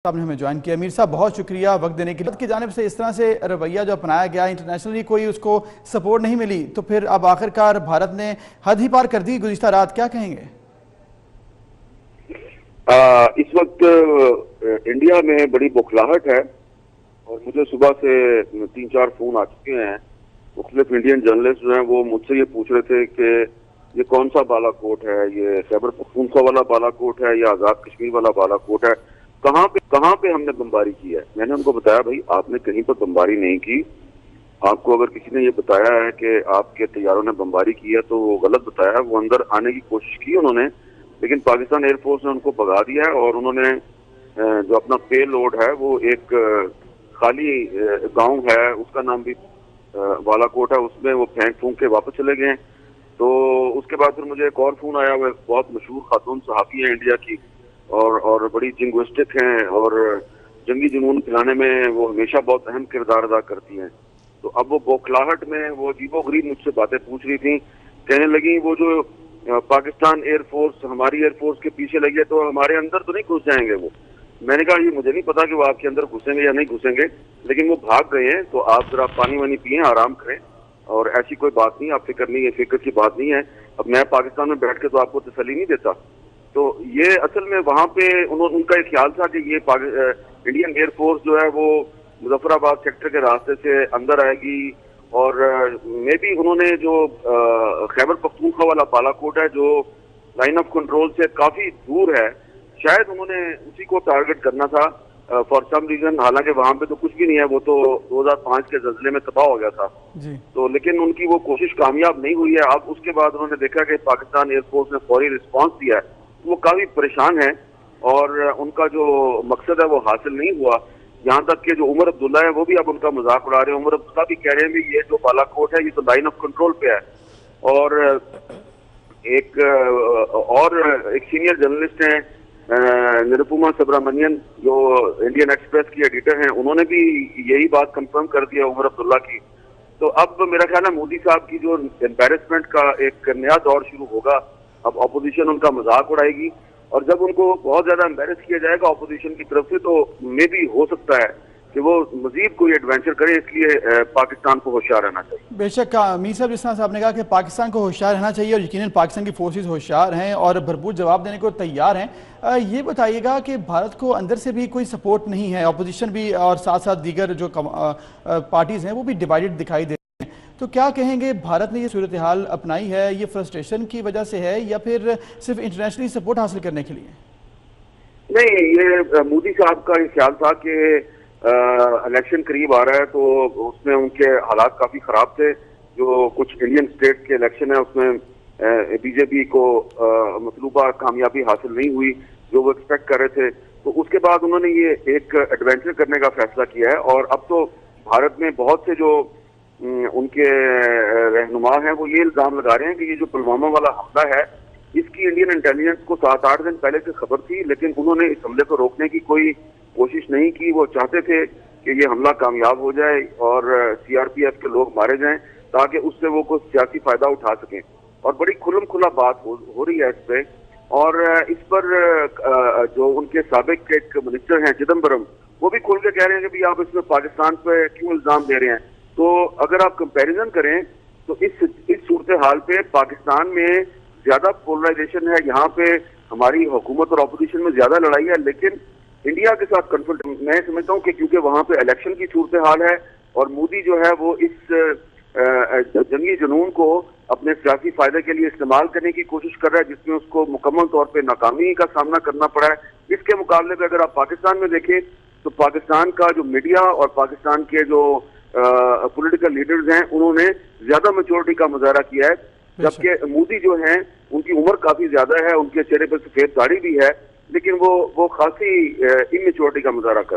साहब ने हमें ज्वाइन किया। मीर साहब बहुत शुक्रिया वक्त देने के लिए। की जानिब से इस तरह से रवैया जो अपनाया गया, इंटरनेशनली कोई उसको सपोर्ट नहीं मिली, तो फिर अब आखिरकार भारत ने हद ही पार कर दी गुज़िश्ता रात, क्या कहेंगे? इस वक्त इंडिया में बड़ी बौखलाहट है और मुझे सुबह से 3-4 फोन आ चुके हैं। मुख्तलिफ इंडियन जर्नलिस्ट जो हैं वो मुझसे ये पूछ रहे थे कि ये कौन सा बालाकोट है, ये खैबर पख्तूनख्वा वाला बालाकोट है या आज़ाद कश्मीर वाला बालाकोट है, कहाँ पे हमने बमबारी की है। मैंने उनको बताया भाई आपने कहीं पर बमबारी नहीं की। आपको अगर किसी ने ये बताया है कि आपके तैयारों ने बमबारी की है तो वो गलत बताया है। वो अंदर आने की कोशिश की उन्होंने, लेकिन पाकिस्तान एयरफोर्स ने उनको भगा दिया है और उन्होंने जो अपना पे लोड है वो एक खाली गांव है, उसका नाम भी बालाकोट है, उसमें वो फेंक फूंक के वापस चले गए। तो उसके बाद फिर मुझे एक और फोन आया, वो बहुत मशहूर खातून सहाफ़ी है इंडिया की और बड़ी जिंग्विस्टिक हैं और जंगी जुनून खिलाने में वो हमेशा बहुत अहम किरदार अदा करती हैं। तो अब वो बौखलाहट में वो अजीबोगरीब मुझसे बातें पूछ रही थी, कहने लगी वो जो पाकिस्तान एयरफोर्स हमारी एयरफोर्स के पीछे लगी है तो हमारे अंदर तो नहीं घुस जाएंगे वो। मैंने कहा ये मुझे नहीं पता कि वो आपके अंदर घुसेंगे या नहीं घुसेंगे, लेकिन वो भाग गए हैं तो आप जरा पानी वानी पिए, आराम करें और ऐसी कोई बात नहीं, आप फिक्र नहीं है, फिक्र की बात नहीं है। अब मैं पाकिस्तान में बैठ के तो आपको तसल्ली नहीं देता। तो ये असल में वहां पे उनका एक ख्याल था कि ये इंडियन एयरफोर्स जो है वो मुजफ्फराबाद सेक्टर के रास्ते से अंदर आएगी और मे बी उन्होंने जो खैबर पख्तूनख्वा वाला बालाकोट है जो लाइन ऑफ कंट्रोल से काफी दूर है, शायद उन्होंने उसी को टारगेट करना था फॉर सम रीजन। हालांकि वहां पे तो कुछ भी नहीं है, वो तो 2005 के जल्जले में तबाह हो गया था जी। तो लेकिन उनकी वो कोशिश कामयाब नहीं हुई है। अब उसके बाद उन्होंने देखा कि पाकिस्तान एयरफोर्स ने फौरी रिस्पॉन्स दिया है, वो काफी परेशान है और उनका जो मकसद है वो हासिल नहीं हुआ। यहाँ तक कि जो उमर अब्दुल्ला है वो भी अब उनका मजाक उड़ा रहे हैं। उमर अब्दुल्ला भी कह रहे हैं भी ये जो बालाकोट है ये तो लाइन ऑफ कंट्रोल पे है। और एक सीनियर जर्नलिस्ट हैं निरुपमा सुब्रमण्यन जो इंडियन एक्सप्रेस की एडिटर हैं, उन्होंने भी यही बात कंफर्म कर दिया उमर अब्दुल्ला की। तो अब मेरा ख्याल है मोदी साहब की जो एम्बेरसमेंट का एक नया दौर शुरू होगा। अब ऑपोजिशन उनका मजाक उड़ाएगी और जब उनको बहुत ज्यादा एम्बेरस किया जाएगा ऑपोजिशन की तरफ से तो मे भी हो सकता है कि वो मजीद कोई एडवेंचर करे। इसलिए पाकिस्तान को होशियार रहना चाहिए। बेशक मीर साहब, जिस तरह से आपने कहा कि पाकिस्तान को होशियार रहना चाहिए और यकीनन पाकिस्तान की फोर्सेस होशियार हैं और भरपूर जवाब देने को तैयार हैं, ये बताइएगा कि भारत को अंदर से भी कोई सपोर्ट नहीं है, अपोजिशन भी और साथ साथ दीगर जो पार्टीज हैं वो भी डिवाइडेड दिखाई दे रही हैं। तो क्या कहेंगे, भारत ने ये सूरत हाल अपनाई है, ये फ्रस्ट्रेशन की वजह से है या फिर सिर्फ इंटरनेशनली सपोर्ट हासिल करने के लिए? नहीं, ये मोदी साहब का ये ख्याल था कि इलेक्शन करीब आ रहा है तो उसमें उनके हालात काफी खराब थे। जो कुछ इंडियन स्टेट के इलेक्शन है उसमें बीजेपी को मतलूबा कामयाबी हासिल नहीं हुई जो वो एक्सपेक्ट कर रहे थे। तो उसके बाद उन्होंने ये एक एडवेंचर करने का फैसला किया है और अब तो भारत में बहुत से जो उनके रहनुमा हैं वो ये इल्जाम लगा रहे हैं कि ये जो पुलवामा वाला हमला है इसकी इंडियन इंटेलिजेंस को 7-8 दिन पहले से खबर थी, लेकिन उन्होंने इस हमले को रोकने की कोई कोशिश नहीं की। वो चाहते थे कि ये हमला कामयाब हो जाए और सीआरपीएफ के लोग मारे जाएं ताकि उससे वो कुछ सियासी फायदा उठा सकें। और बड़ी खुल्लम खुला बात हो रही है इस पे। और इस पर जो उनके साबिक एक मिनिस्टर हैं चिदम्बरम, वो भी खुल के कह रहे हैं कि भाई आप इसमें पाकिस्तान पे क्यों इल्जाम दे रहे हैं। तो अगर आप कंपैरिजन करें तो इस सूरत हाल पे पाकिस्तान में ज्यादा पोलराइजेशन है, यहाँ पे हमारी हुकूमत और अपोजिशन में ज्यादा लड़ाई है, लेकिन इंडिया के साथ कंफ्लिक्ट मैं समझता हूँ कि क्योंकि वहां पे इलेक्शन की सूरत हाल है और मोदी जो है वो इस जंगी जुनून को अपने सियासी फायदे के लिए इस्तेमाल करने की कोशिश कर रहा है, जिसमें उसको मुकम्मल तौर पे नाकामी का सामना करना पड़ा है। इसके मुकाबले में अगर आप पाकिस्तान में देखें तो पाकिस्तान का जो मीडिया और पाकिस्तान के जो पॉलिटिकल लीडर्स हैं उन्होंने ज्यादा मेच्योरिटी का मुजाहरा किया है, जबकि मोदी जो हैं उनकी उम्र काफी ज्यादा है, उनके चेहरे पर सफेद दाढ़ी भी है, लेकिन वो खासी इमेच्योरिटी का मुजाहरा कर